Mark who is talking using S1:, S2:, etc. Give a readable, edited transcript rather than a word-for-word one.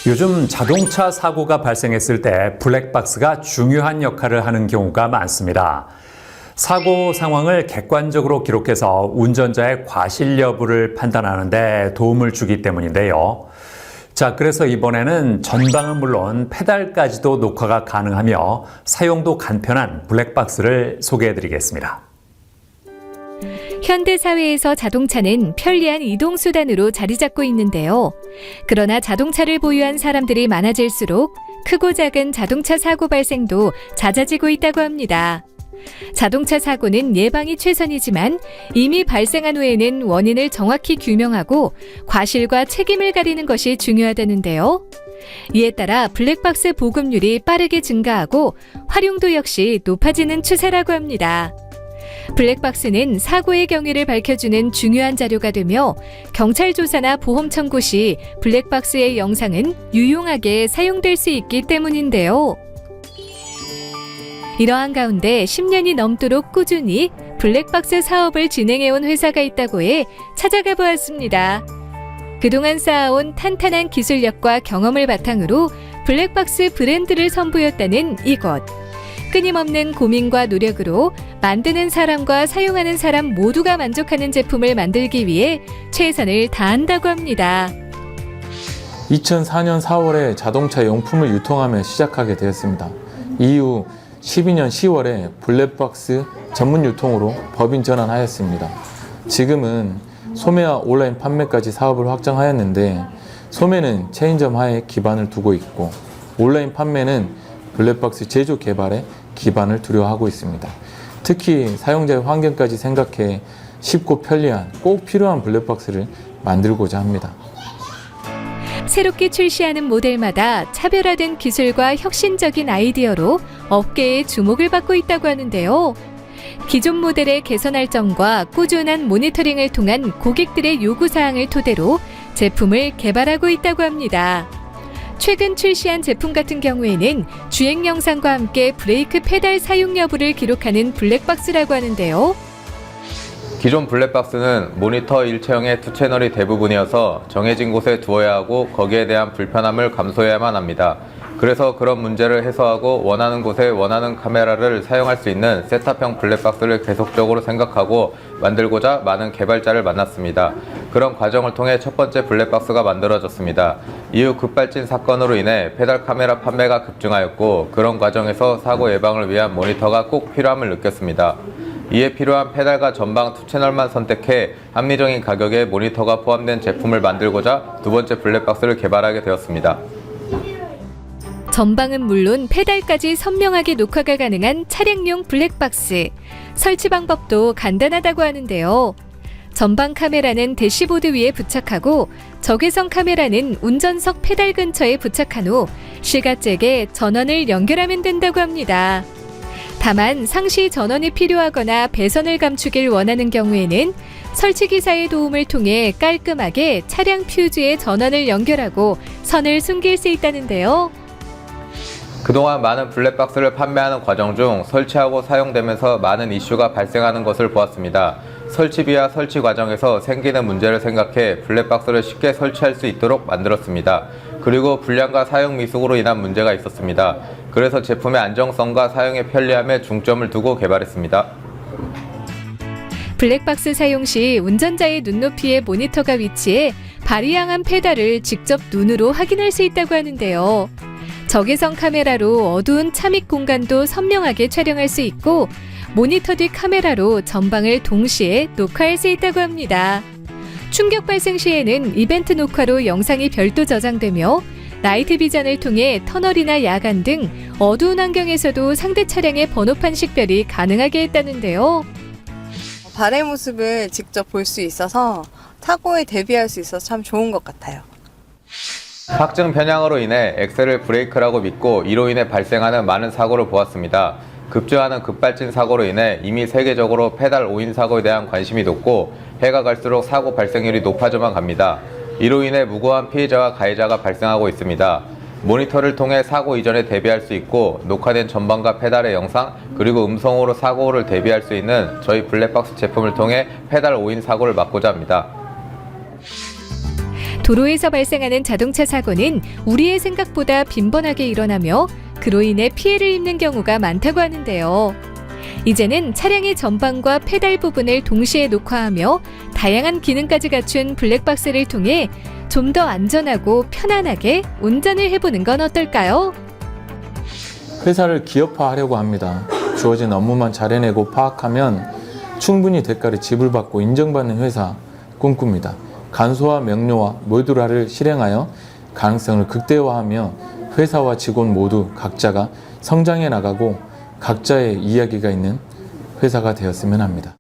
S1: 요즘 자동차 사고가 발생했을 때 블랙박스가 중요한 역할을 하는 경우가 많습니다. 사고 상황을 객관적으로 기록해서 운전자의 과실 여부를 판단하는 데 도움을 주기 때문인데요. 자, 그래서 이번에는 전방은 물론 페달까지도 녹화가 가능하며 사용도 간편한 블랙박스를 소개해드리겠습니다.
S2: 현대 사회에서 자동차는 편리한 이동수단으로 자리 잡고 있는데요. 그러나 자동차를 보유한 사람들이 많아질수록 크고 작은 자동차 사고 발생도 잦아지고 있다고 합니다. 자동차 사고는 예방이 최선이지만 이미 발생한 후에는 원인을 정확히 규명하고 과실과 책임을 가리는 것이 중요하다는데요. 이에 따라 블랙박스 보급률이 빠르게 증가하고 활용도 역시 높아지는 추세라고 합니다. 블랙박스는 사고의 경위를 밝혀주는 중요한 자료가 되며 경찰 조사나 보험 청구 시 블랙박스의 영상은 유용하게 사용될 수 있기 때문인데요. 이러한 가운데 10년이 넘도록 꾸준히 블랙박스 사업을 진행해온 회사가 있다고 해 찾아가 보았습니다. 그동안 쌓아온 탄탄한 기술력과 경험을 바탕으로 블랙박스 브랜드를 선보였다는 이곳. 끊임없는 고민과 노력으로 만드는 사람과 사용하는 사람 모두가 만족하는 제품을 만들기 위해 최선을 다한다고 합니다.
S3: 2004년 4월에 자동차 용품을 유통하며 시작하게 되었습니다. 이후 12년 10월에 블랙박스 전문 유통으로 법인 전환하였습니다. 지금은 소매와 온라인 판매까지 사업을 확장하였는데, 소매는 체인점 하에 기반을 두고 있고 온라인 판매는 블랙박스 제조 개발에 기반을 두려 하고 있습니다. 특히 사용자의 환경까지 생각해 쉽고 편리한 꼭 필요한 블랙박스를 만들고자 합니다.
S2: 새롭게 출시하는 모델마다 차별화된 기술과 혁신적인 아이디어로 업계의 주목을 받고 있다고 하는데요. 기존 모델의 개선할 점과 꾸준한 모니터링을 통한 고객들의 요구사항을 토대로 제품을 개발하고 있다고 합니다. 최근 출시한 제품 같은 경우에는 주행 영상과 함께 브레이크 페달 사용 여부를 기록하는 블랙박스라고 하는데요.
S4: 기존 블랙박스는 모니터 일체형의 2채널이 대부분이어서 정해진 곳에 두어야 하고 거기에 대한 불편함을 감수해야만 합니다. 그래서 그런 문제를 해소하고 원하는 곳에 원하는 카메라를 사용할 수 있는 셋탑형 블랙박스를 계속적으로 생각하고 만들고자 많은 개발자를 만났습니다. 그런 과정을 통해 첫 번째 블랙박스가 만들어졌습니다. 이후 급발진 사건으로 인해 페달 카메라 판매가 급증하였고, 그런 과정에서 사고 예방을 위한 모니터가 꼭 필요함을 느꼈습니다. 이에 필요한 페달과 전방 2채널만 선택해 합리적인 가격에 모니터가 포함된 제품을 만들고자 두 번째 블랙박스를 개발하게 되었습니다.
S2: 전방은 물론 페달까지 선명하게 녹화가 가능한 차량용 블랙박스. 설치 방법도 간단하다고 하는데요. 전방 카메라는 대시보드 위에 부착하고 적외선 카메라는 운전석 페달 근처에 부착한 후 실과잭에 전원을 연결하면 된다고 합니다. 다만 상시 전원이 필요하거나 배선을 감추길 원하는 경우에는 설치기사의 도움을 통해 깔끔하게 차량 퓨즈에 전원을 연결하고 선을 숨길 수 있다는데요.
S4: 그동안 많은 블랙박스를 판매하는 과정 중 설치하고 사용되면서 많은 이슈가 발생하는 것을 보았습니다. 설치비와 설치 과정에서 생기는 문제를 생각해 블랙박스를 쉽게 설치할 수 있도록 만들었습니다. 그리고 불량과 사용 미숙으로 인한 문제가 있었습니다. 그래서 제품의 안정성과 사용의 편리함에 중점을 두고 개발했습니다.
S2: 블랙박스 사용 시 운전자의 눈높이에 모니터가 위치해 발이 향한 페달을 직접 눈으로 확인할 수 있다고 하는데요. 적외선 카메라로 어두운 차믹 공간도 선명하게 촬영할 수 있고, 모니터 뒤 카메라로 전방을 동시에 녹화할 수 있다고 합니다. 충격 발생 시에는 이벤트 녹화로 영상이 별도 저장되며 나이트 비전을 통해 터널이나 야간 등 어두운 환경에서도 상대 차량의 번호판 식별이 가능하게 했다는데요.
S5: 발의 모습을 직접 볼 수 있어서 사고에 대비할 수 있어서 참 좋은 것 같아요.
S4: 확증 편향으로 인해 엑셀을 브레이크라고 믿고 이로 인해 발생하는 많은 사고를 보았습니다. 급증하는 급발진 사고로 인해 이미 세계적으로 페달 오인 사고에 대한 관심이 높고, 해가 갈수록 사고 발생률이 높아져만 갑니다. 이로 인해 무고한 피해자와 가해자가 발생하고 있습니다. 모니터를 통해 사고 이전에 대비할 수 있고, 녹화된 전방과 페달의 영상, 그리고 음성으로 사고를 대비할 수 있는 저희 블랙박스 제품을 통해 페달 오인 사고를 막고자 합니다.
S2: 도로에서 발생하는 자동차 사고는 우리의 생각보다 빈번하게 일어나며 그로 인해 피해를 입는 경우가 많다고 하는데요. 이제는 차량의 전방과 페달 부분을 동시에 녹화하며 다양한 기능까지 갖춘 블랙박스를 통해 좀 더 안전하고 편안하게 운전을 해보는 건 어떨까요?
S3: 회사를 기업화하려고 합니다. 주어진 업무만 잘 해내고 파악하면 충분히 대가를 지불받고 인정받는 회사 꿈꿉니다. 간소화 명료화 모듈화를 실행하여 가능성을 극대화하며 회사와 직원 모두 각자가 성장해 나가고 각자의 이야기가 있는 회사가 되었으면 합니다.